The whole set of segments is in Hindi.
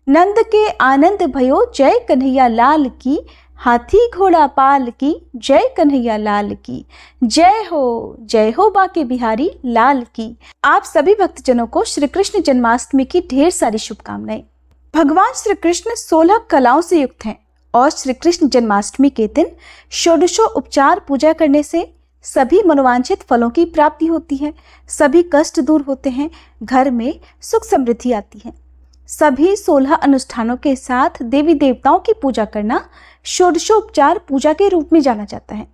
नंद के आनंद भयो जय कन्हैया लाल की, हाथी घोड़ा पाल की जय कन्हैया लाल की, जय हो बांके बिहारी लाल की। आप सभी भक्तजनों को श्री कृष्ण जन्माष्टमी की ढेर सारी शुभकामनाएं। भगवान श्री कृष्ण 16 कलाओं से युक्त हैं और श्री कृष्ण जन्माष्टमी के दिन षोडशोपचार पूजा करने से सभी मनोवांछित फलों की प्राप्ति होती है, सभी कष्ट दूर होते हैं, घर में सुख समृद्धि आती है। सभी 16 अनुष्ठानों के साथ देवी देवताओं की पूजा करना षोडशोपचार पूजा के रूप में जाना जाता है।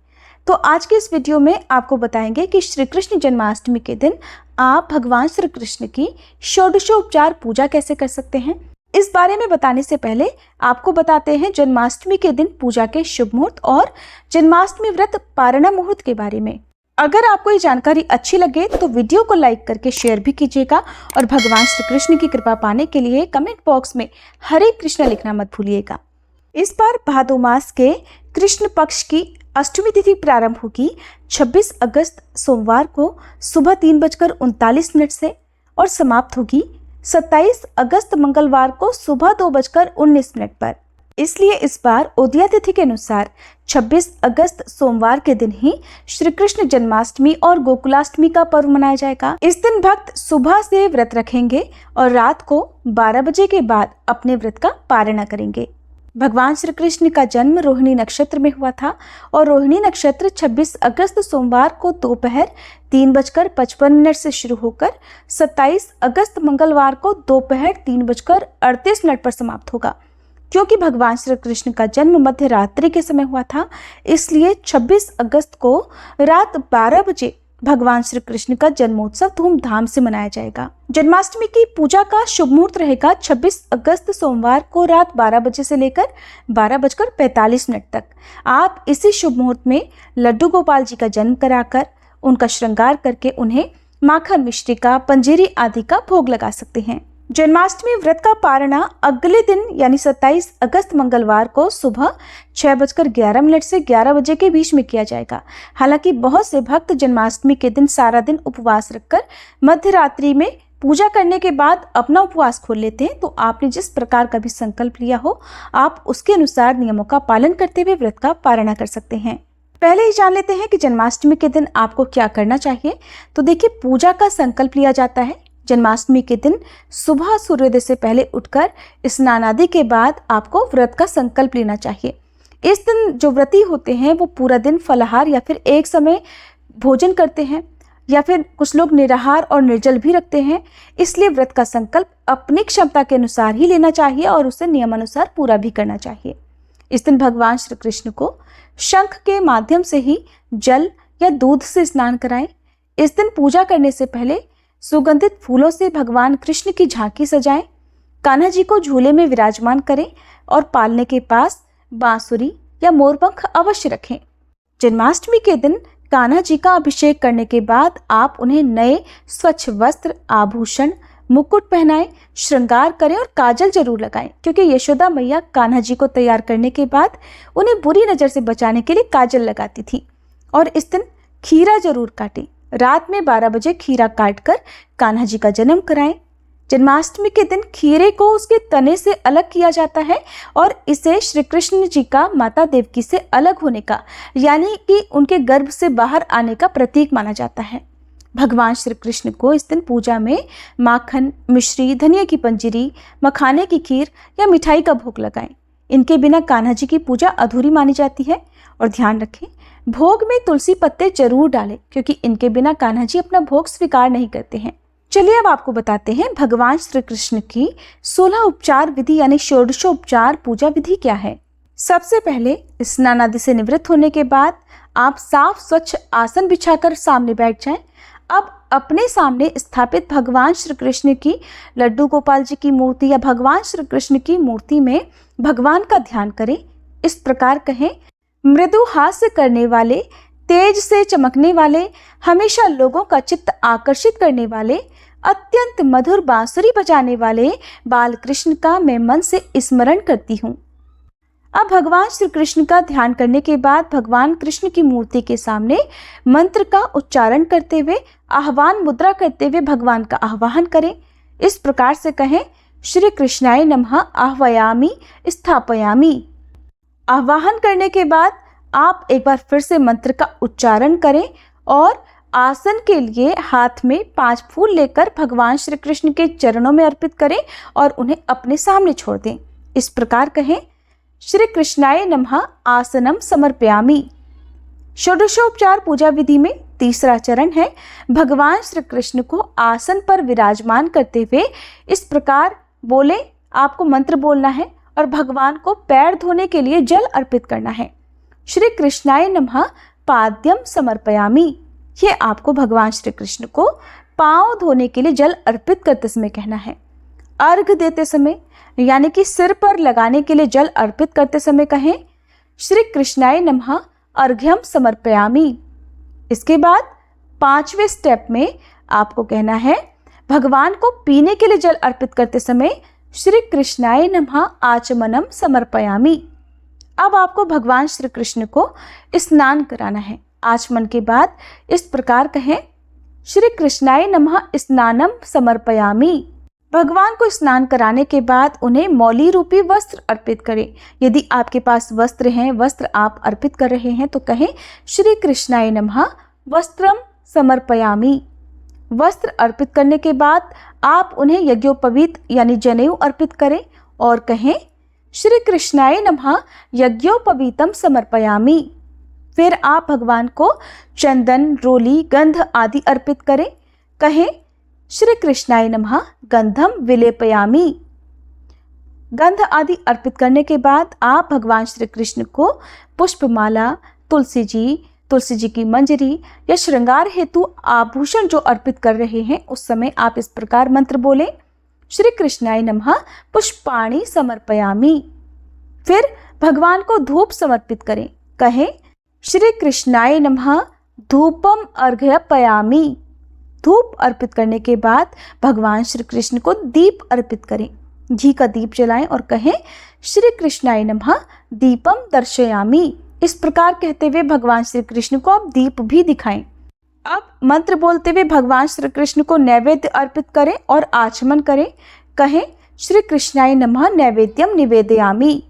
तो आज के इस वीडियो में आपको बताएंगे कि श्री कृष्ण जन्माष्टमी के दिन आप भगवान श्री कृष्ण की षोडशोपचार पूजा कैसे कर सकते हैं। इस बारे में बताने से पहले आपको बताते हैं जन्माष्टमी के दिन पूजा के शुभ मुहूर्त और जन्माष्टमी व्रत पारणा मुहूर्त के बारे में। अगर आपको ये जानकारी अच्छी लगे तो वीडियो को लाइक करके शेयर भी कीजिएगा और भगवान श्री कृष्ण की कृपा पाने के लिए कमेंट बॉक्स में हरे कृष्ण लिखना मत भूलिएगा। इस बार भादो मास के कृष्ण पक्ष की अष्टमी तिथि प्रारंभ होगी 26 अगस्त सोमवार को सुबह 3:39 से और समाप्त होगी 27 अगस्त मंगलवार को सुबह 2:19 पर। इसलिए इस बार उदया तिथि के अनुसार 26 अगस्त सोमवार के दिन ही श्री कृष्ण जन्माष्टमी और गोकुलाष्टमी का पर्व मनाया जाएगा। इस दिन भक्त सुबह से व्रत रखेंगे और रात को 12 बजे के बाद अपने व्रत का पारणा करेंगे। भगवान श्री कृष्ण का जन्म रोहिणी नक्षत्र में हुआ था और रोहिणी नक्षत्र 26 अगस्त सोमवार को दोपहर 3:55 से शुरू होकर 27 अगस्त मंगलवार को दोपहर 3:38 पर समाप्त होगा। क्योंकि भगवान श्री कृष्ण का जन्म मध्य रात्रि के समय हुआ था, इसलिए 26 अगस्त को रात 12 बजे भगवान श्री कृष्ण का जन्मोत्सव धूमधाम से मनाया जाएगा। जन्माष्टमी की पूजा का शुभ मुहूर्त रहेगा 26 अगस्त सोमवार को रात 12 बजे से लेकर 12:45 तक। आप इसी शुभ मुहूर्त में लड्डू गोपाल जी का जन्म कराकर उनका श्रृंगार करके उन्हें माखन, मिश्रिका, पंजीरी आदि का भोग लगा सकते हैं। जन्माष्टमी व्रत का पारणा अगले दिन यानी 27 अगस्त मंगलवार को सुबह 6:11 से 11 बजे के बीच में किया जाएगा। हालांकि बहुत से भक्त जन्माष्टमी के दिन सारा दिन उपवास रखकर मध्य रात्रि में पूजा करने के बाद अपना उपवास खोल लेते हैं। तो आपने जिस प्रकार का भी संकल्प लिया हो, आप उसके अनुसार नियमों का पालन करते हुए व्रत का पारणा कर सकते हैं। पहले ही जान लेते हैं कि जन्माष्टमी के दिन आपको क्या करना चाहिए। तो देखिए, पूजा का संकल्प लिया जाता है। जन्माष्टमी के दिन सुबह सूर्योदय से पहले उठकर स्नान आदि के बाद आपको व्रत का संकल्प लेना चाहिए। इस दिन जो व्रती होते हैं वो पूरा दिन फलाहार या फिर एक समय भोजन करते हैं या फिर कुछ लोग निराहार और निर्जल भी रखते हैं। इसलिए व्रत का संकल्प अपनी क्षमता के अनुसार ही लेना चाहिए और उसे नियमानुसार पूरा भी करना चाहिए। इस दिन भगवान श्री कृष्ण को शंख के माध्यम से ही जल या दूध से स्नान कराएं। इस दिन पूजा करने से पहले सुगंधित फूलों से भगवान कृष्ण की झांकी सजाएं, कान्हा जी को झूले में विराजमान करें और पालने के पास बांसुरी या मोरपंख अवश्य रखें। जन्माष्टमी के दिन कान्हा जी का अभिषेक करने के बाद आप उन्हें नए स्वच्छ वस्त्र, आभूषण, मुकुट पहनाएं, श्रृंगार करें और काजल जरूर लगाएं, क्योंकि यशोदा मैया कान्हा जी को तैयार करने के बाद उन्हें बुरी नजर से बचाने के लिए काजल लगाती थी। और इस दिन खीरा जरूर काटें। रात में 12 बजे खीरा काटकर कान्हा जी का जन्म कराएं। जन्माष्टमी के दिन खीरे को उसके तने से अलग किया जाता है और इसे श्री कृष्ण जी का माता देवकी से अलग होने का यानी कि उनके गर्भ से बाहर आने का प्रतीक माना जाता है। भगवान श्री कृष्ण को इस दिन पूजा में माखन, मिश्री, धनिया की पंजीरी, मखाने की खीर या मिठाई का भोग लगाएं। इनके बिना कान्हा जी की पूजा अधूरी मानी जाती है। और ध्यान रखें, भोग में तुलसी पत्ते जरूर डालें, क्योंकि इनके बिना कान्हा जी अपना भोग स्वीकार नहीं करते हैं। चलिए अब आपको बताते हैं भगवान श्री कृष्ण की 16 उपचार विधि यानी षोडशोपचार पूजा विधि क्या है। सबसे पहले स्नान आदि से निवृत्त होने के बाद आप साफ स्वच्छ आसन बिछाकर सामने बैठ जाएं। अब अपने सामने स्थापित भगवान श्री कृष्ण की लड्डू गोपाल जी की मूर्ति या भगवान श्री कृष्ण की मूर्ति में भगवान का ध्यान करें। इस प्रकार कहें, मृदु हास्य करने वाले, तेज से चमकने वाले, हमेशा लोगों का चित्त आकर्षित करने वाले, अत्यंत मधुर बांसुरी बजाने वाले बाल कृष्ण का मैं मन से स्मरण करती हूँ। अब भगवान श्री कृष्ण का ध्यान करने के बाद भगवान कृष्ण की मूर्ति के सामने मंत्र का उच्चारण करते हुए आह्वान मुद्रा करते हुए भगवान का आह्वान करें। इस प्रकार से कहें, श्री कृष्णाय नमः आह्वयामि स्थापयामि। आवाहन करने के बाद आप एक बार फिर से मंत्र का उच्चारण करें और आसन के लिए हाथ में 5 फूल लेकर भगवान श्री कृष्ण के चरणों में अर्पित करें और उन्हें अपने सामने छोड़ दें। इस प्रकार कहें, श्री कृष्णाय नमः आसनम समर्पयामि। षोडशोपचार पूजा विधि में तीसरा चरण है भगवान श्री कृष्ण को आसन पर विराजमान करते हुए इस प्रकार बोले, आपको मंत्र बोलना है और भगवान को पैर धोने के लिए जल अर्पित करना है। श्री कृष्णाय नमः पाद्यम समर्पयामि। ये आपको भगवान श्री कृष्ण को पांव धोने के लिए जल अर्पित करते समय कहना है। अर्घ देते समय यानी कि सिर पर लगाने के लिए जल अर्पित करते समय कहें, श्री कृष्णाय नमः अर्घ्यम समर्पयामि। इसके बाद 5वें स्टेप में आपको कहना है, भगवान को पीने के लिए जल अर्पित करते समय श्री कृष्णाय नमः आचमनम समर्पयामि। अब आपको भगवान श्री कृष्ण को स्नान कराना है। आचमन के बाद इस प्रकार कहें, श्री कृष्णाय नमः स्नानम समर्पयामि। भगवान को स्नान कराने के बाद उन्हें मौली रूपी वस्त्र अर्पित करें। यदि आपके पास वस्त्र हैं, वस्त्र आप अर्पित कर रहे हैं तो कहें, श्री कृष्णाय नमः वस्त्रम समर्पयामि। वस्त्र अर्पित करने के बाद आप उन्हें यज्ञोपवीत यानी जनेऊ अर्पित करें और कहें, श्री कृष्णाय नमः यज्ञोपवीतम समर्पयामि। फिर आप भगवान को चंदन, रोली, गंध आदि अर्पित करें। कहें, श्री कृष्णाय नमः गंधम विलेपयामि। गंध आदि अर्पित करने के बाद आप भगवान श्री कृष्ण को पुष्पमाला, तुलसी जी की मंजरी या श्रृंगार हेतु आभूषण जो अर्पित कर रहे हैं उस समय आप इस प्रकार मंत्र बोलें, श्री कृष्णाय नमः पुष्पाणि समर्पयामि। फिर भगवान को धूप समर्पित करें। कहें, श्री कृष्णाय नमः धूपम अर्घ्यपयामि। धूप अर्पित करने के बाद भगवान श्री कृष्ण को दीप अर्पित करें। घी का दीप जलाएं और कहें, श्री कृष्णाय नमः दीपम दर्शयामि। इस प्रकार कहते हुए भगवान श्री कृष्ण को आप दीप भी दिखाएं। अब मंत्र बोलते हुए भगवान श्री कृष्ण को नैवेद्य अर्पित करें और आचमन करें। कहें, श्री कृष्णाय नमः नैवेद्यम निवेदयामि।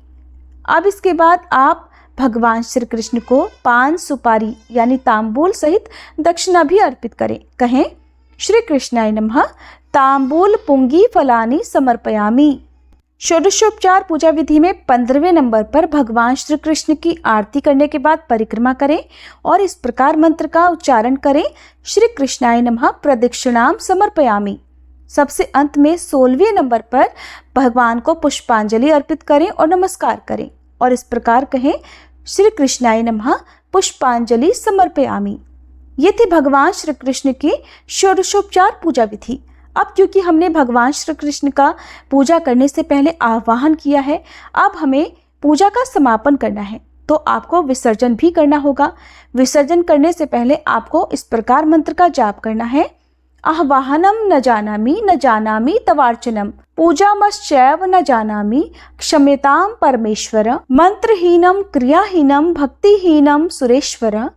अब इसके बाद आप भगवान श्री कृष्ण को पान सुपारी यानी तांबूल सहित दक्षिणा भी अर्पित करें। कहें, श्री कृष्णाय नमः तांबूल पुंगी फलानि समर्पयामि। षोडशोपचार पूजा विधि में 15वें नंबर पर भगवान श्री कृष्ण की आरती करने के बाद परिक्रमा करें और इस प्रकार मंत्र का उच्चारण करें, श्री कृष्णाय नमः प्रदक्षिणाम समर्पयामि। सबसे अंत में 16वें नंबर पर भगवान को पुष्पांजलि अर्पित करें और नमस्कार करें और इस प्रकार कहें, श्री कृष्णाय नमः पुष्पांजलि समर्पयामि। ये थी भगवान श्री कृष्ण की षोडशोपचार पूजा विधि। अब क्योंकि हमने भगवान श्री कृष्ण का पूजा करने से पहले आवाहन किया है, अब हमें पूजा का समापन करना है तो आपको विसर्जन भी करना होगा। विसर्जन करने से पहले आपको इस प्रकार मंत्र का जाप करना है, आह्वाहनम न जानामि तवार्चनम पूजामश्चैव न जानामि क्षम्यताम परमेश्वर मंत्रहीनम क्रियाहीनम भक्तिहीनम सुरेश्वर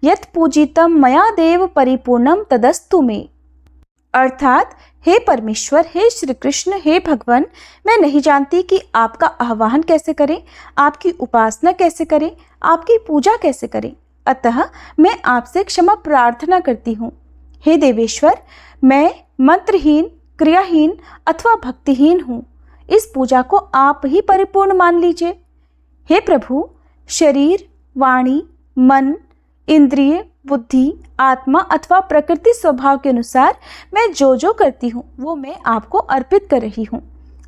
यत् पूजितम मया देव परिपूर्णम तदस्तु मे। अर्थात, हे परमेश्वर, हे श्री कृष्ण, हे भगवान, मैं नहीं जानती कि आपका आह्वान कैसे करें, आपकी उपासना कैसे करें, आपकी पूजा कैसे करें, अतः मैं आपसे क्षमा प्रार्थना करती हूँ। हे देवेश्वर, मैं मंत्रहीन, क्रियाहीन अथवा भक्तिहीन हूँ। इस पूजा को आप ही परिपूर्ण मान लीजिए। हे प्रभु, शरीर, वाणी, मन, इंद्रिय, बुद्धि, आत्मा अथवा प्रकृति स्वभाव के अनुसार मैं जो जो करती हूँ वो मैं आपको अर्पित कर रही हूँ।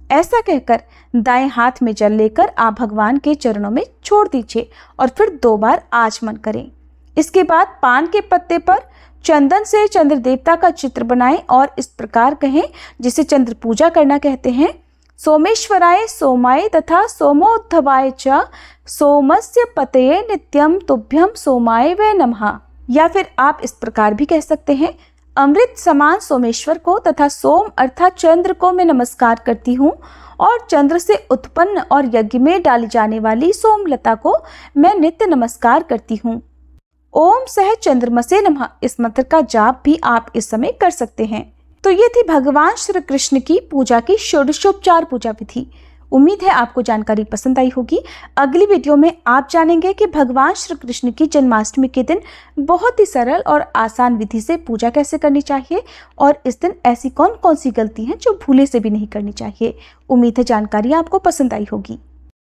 ऐसा कहकर दाएं हाथ में जल लेकर आप भगवान के चरणों में छोड़ दीजिए और फिर 2 बार आचमन करें। इसके बाद पान के पत्ते पर चंदन से चंद्र देवता का चित्र बनाएं और इस प्रकार कहें, जिसे चंद्र पूजा करना कहते हैं, सोमेश्वराय सोमाय तथा सोमोद्धवाय च सोमस्य पतये नित्यम तुभ्यम सोमाय वे नमः। या फिर आप इस प्रकार भी कह सकते हैं, अमृत समान सोमेश्वर को तथा सोम अर्थात चंद्र को मैं नमस्कार करती हूँ और चंद्र से उत्पन्न और यज्ञ में डाली जाने वाली सोमलता को मैं नित्य नमस्कार करती हूँ। ओम सह चंद्रमसे नमः इस मंत्र का जाप भी आप इस समय कर सकते हैं। तो ये थी भगवान श्री कृष्ण की पूजा की षोडशोपचार पूजा विधि। उम्मीद है आपको जानकारी पसंद आई होगी। अगली वीडियो में आप जानेंगे कि भगवान श्री कृष्ण की जन्माष्टमी के दिन बहुत ही सरल और आसान विधि से पूजा कैसे करनी चाहिए और इस दिन ऐसी कौन कौन सी गलती हैं जो भूले से भी नहीं करनी चाहिए। उम्मीद है जानकारी आपको पसंद आई होगी।